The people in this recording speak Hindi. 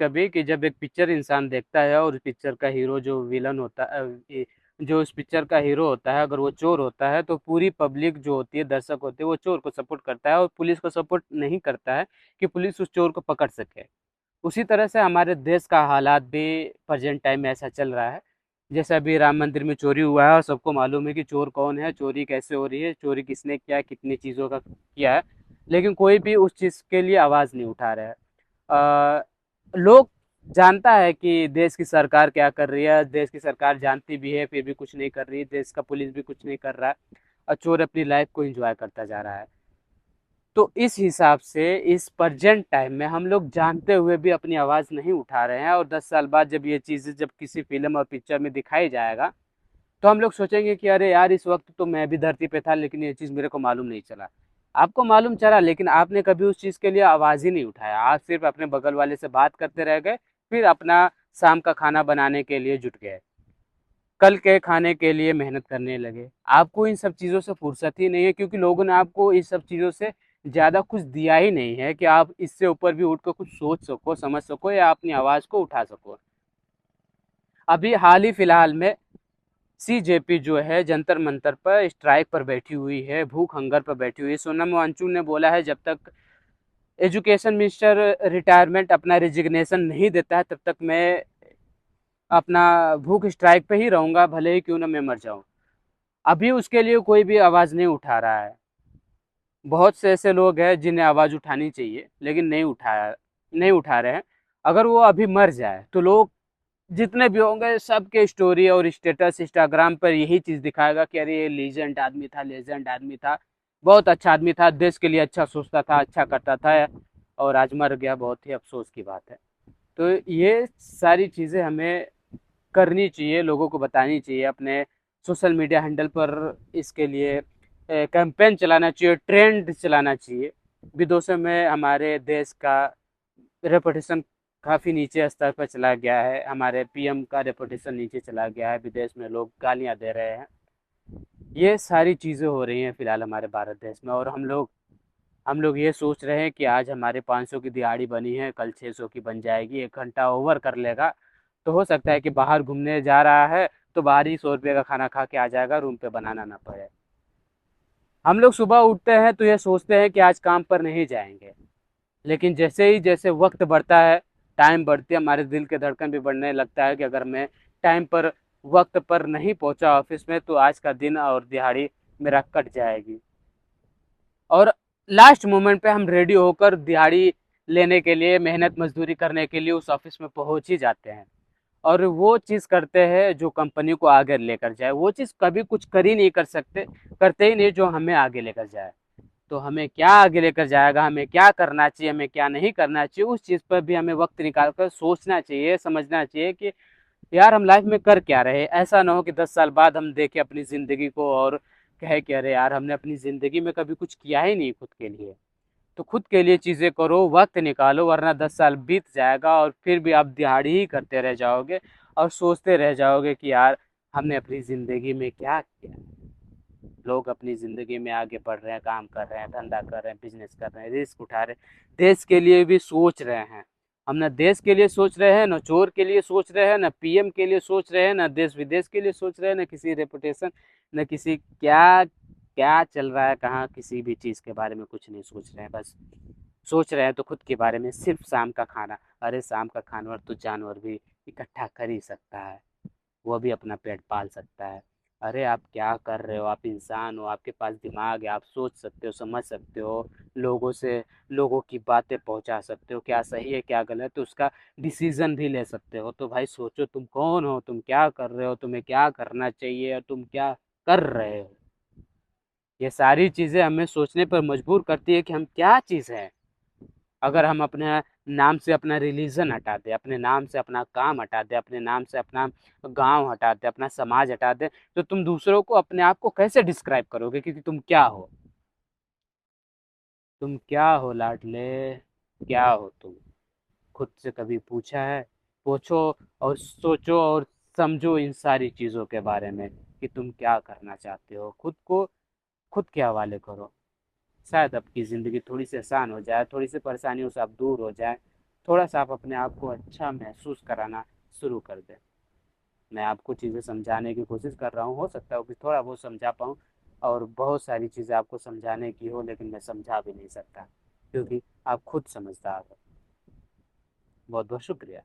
कभी कि जब एक पिक्चर इंसान देखता है और उस पिक्चर का हीरो जो विलन होता जो उस पिक्चर का हीरो होता है, अगर वो चोर होता है तो पूरी पब्लिक जो होती है, दर्शक होते हैं, वो चोर को सपोर्ट करता है और पुलिस को सपोर्ट नहीं करता है कि पुलिस उस चोर को पकड़ सके। उसी तरह से हमारे देश का हालात भी प्रेजेंट टाइम में ऐसा चल रहा है। जैसे अभी राम मंदिर में चोरी हुआ है और सबको मालूम है कि चोर कौन है, चोरी कैसे हो रही है, चोरी किसने किया है, कितनी चीज़ों का किया है, लेकिन कोई भी उस चीज़ के लिए आवाज़ नहीं उठा रहा है। लोग जानता है कि देश की सरकार क्या कर रही है, देश की सरकार जानती भी है फिर भी कुछ नहीं कर रही, देश का पुलिस भी कुछ नहीं कर रहा है और चोर अपनी लाइफ को एंजॉय करता जा रहा है। तो इस हिसाब से इस प्रेजेंट टाइम में हम लोग जानते हुए भी अपनी आवाज़ नहीं उठा रहे हैं और 10 साल बाद जब ये चीज़ें जब किसी फिल्म और पिक्चर में दिखाई जाएगा तो हम लोग सोचेंगे कि अरे यार, इस वक्त तो मैं भी धरती पे था लेकिन ये चीज़ मेरे को मालूम नहीं चला। आपको मालूम चला लेकिन आपने कभी उस चीज़ के लिए आवाज़ ही नहीं उठाया। आप सिर्फ अपने बगल वाले से बात करते रह गए, फिर अपना शाम का खाना बनाने के लिए जुट गए, कल के खाने के लिए मेहनत करने लगे। आपको इन सब चीज़ों से फुर्सत ही नहीं है क्योंकि लोगों ने आपको इस सब चीज़ों से ज़्यादा कुछ दिया ही नहीं है कि आप इससे ऊपर भी उठ कर कुछ सोच सको, समझ सको या अपनी आवाज़ को उठा सको। अभी हाल ही फिलहाल में सीजेपी जो है जंतर मंतर पर स्ट्राइक पर बैठी हुई है, भूख हंगर पर बैठी हुई है। सोनम वांगचुक ने बोला है जब तक एजुकेशन मिनिस्टर रिटायरमेंट अपना रिजिग्नेशन नहीं देता है तब तक मैं अपना भूख स्ट्राइक पे ही रहूंगा, भले ही क्यों ना मैं मर जाऊं। अभी उसके लिए कोई भी आवाज़ नहीं उठा रहा है। बहुत से ऐसे लोग हैं जिन्हें आवाज़ उठानी चाहिए लेकिन नहीं उठा रहे हैं। अगर वो अभी मर जाए तो लोग जितने भी होंगे सबके स्टोरी और स्टेटस इंस्टाग्राम पर यही चीज़ दिखाएगा कि अरे ये लीजेंड आदमी था, लेजेंड आदमी था, बहुत अच्छा आदमी था, देश के लिए अच्छा सोचता था, अच्छा करता था और आज मर गया, बहुत ही अफसोस की बात है। तो ये सारी चीज़ें हमें करनी चाहिए, लोगों को बतानी चाहिए, अपने सोशल मीडिया हैंडल पर इसके लिए कैंपेन चलाना चाहिए, ट्रेंड चलाना चाहिए। विदेशों में हमारे देश का रेपुटेशन काफ़ी नीचे स्तर पर चला गया है, हमारे पीएम का रेपुटेशन नीचे चला गया है, विदेश में लोग गालियां दे रहे हैं। ये सारी चीज़ें हो रही हैं फिलहाल हमारे भारत देश में और हम लोग ये सोच रहे हैं कि आज हमारे 500 की दिहाड़ी बनी है, कल 600 की बन जाएगी, 1 घंटा ओवर कर लेगा तो हो सकता है कि बाहर घूमने जा रहा है तो बाहर ही 100 रुपये का खाना खा के आ जाएगा, रूम पे बनाना ना पड़े। हम लोग सुबह उठते हैं तो ये सोचते हैं कि आज काम पर नहीं जाएंगे, लेकिन जैसे ही जैसे वक्त बढ़ता है, टाइम बढ़ती है, हमारे दिल के धड़कन भी बढ़ने लगता है कि अगर मैं टाइम पर वक्त पर नहीं पहुंचा ऑफिस में तो आज का दिन और दिहाड़ी मेरा कट जाएगी। और लास्ट मोमेंट पे हम रेडी होकर दिहाड़ी लेने के लिए, मेहनत मजदूरी करने के लिए उस ऑफिस में पहुंच ही जाते हैं और वो चीज़ करते हैं जो कंपनी को आगे लेकर जाए। वो चीज़ कभी कुछ कर ही नहीं कर सकते, करते ही नहीं जो हमें आगे लेकर जाए। तो हमें क्या आगे लेकर जाएगा, हमें क्या करना चाहिए, हमें क्या नहीं करना चाहिए, उस चीज़ पर भी हमें वक्त निकाल कर सोचना चाहिए, समझना चाहिए कि यार हम लाइफ में कर क्या रहे। ऐसा ना हो कि 10 साल बाद हम देखें अपनी ज़िंदगी को और कहे कि अरे यार, हमने अपनी ज़िंदगी में कभी कुछ किया ही नहीं खुद के लिए। तो खुद के लिए चीज़ें करो, वक्त निकालो, वरना 10 साल बीत जाएगा और फिर भी आप दिहाड़ी ही करते रह जाओगे और सोचते रह जाओगे कि यार हमने अपनी ज़िंदगी में क्या किया। लोग अपनी ज़िंदगी में आगे बढ़ रहे हैं, काम कर रहे हैं, धंधा कर रहे हैं, बिजनेस कर रहे हैं, रिस्क उठा रहे हैं, देश के लिए भी सोच रहे हैं। हम ना देश के लिए सोच रहे हैं, न चोर के लिए सोच रहे हैं, न पीएम के लिए सोच रहे हैं, न देश विदेश के लिए सोच रहे हैं, न किसी रेपुटेशन, न किसी क्या क्या चल रहा है कहाँ, किसी भी चीज़ के बारे में कुछ नहीं सोच रहे हैं। बस सोच रहे हैं तो खुद के बारे में, सिर्फ शाम का खाना। अरे शाम का खाना तो जानवर भी इकट्ठा कर ही सकता है, वो भी अपना पेट पाल सकता है। अरे आप क्या कर रहे हो, आप इंसान हो, आपके पास दिमाग है, आप सोच सकते हो, समझ सकते हो, लोगों से लोगों की बातें पहुंचा सकते हो, क्या सही है क्या गलत है उसका डिसीजन भी ले सकते हो। तो भाई सोचो, तुम कौन हो, तुम क्या कर रहे हो, तुम्हें क्या करना चाहिए और तुम क्या कर रहे हो। ये सारी चीज़ें हमें सोचने पर मजबूर करती है कि हम क्या चीज़ है। अगर हम अपने नाम से अपना रिलीजन हटा दें, अपने नाम से अपना काम हटा दें, अपने नाम से अपना गांव हटा दें, अपना समाज हटा दें, तो तुम दूसरों को, अपने आप को कैसे डिस्क्राइब करोगे क्योंकि तुम क्या हो। तुम क्या हो लाडले, क्या हो तुम। खुद से कभी पूछा है? पूछो और सोचो और समझो इन सारी चीज़ों के बारे में कि तुम क्या करना चाहते हो। खुद को खुद के हवाले करो, शायद आपकी ज़िंदगी थोड़ी सी आसान हो जाए, थोड़ी सी परेशानियों से आप दूर हो जाए। थोड़ा सा आप अपने आप को अच्छा महसूस कराना शुरू कर दें। मैं आपको चीज़ें समझाने की कोशिश कर रहा हूँ, हो सकता है कि थोड़ा बहुत समझा पाऊँ, और बहुत सारी चीज़ें आपको समझाने की हो लेकिन मैं समझा भी नहीं सकता, क्योंकि आप खुद समझदार हो। बहुत बहुत शुक्रिया।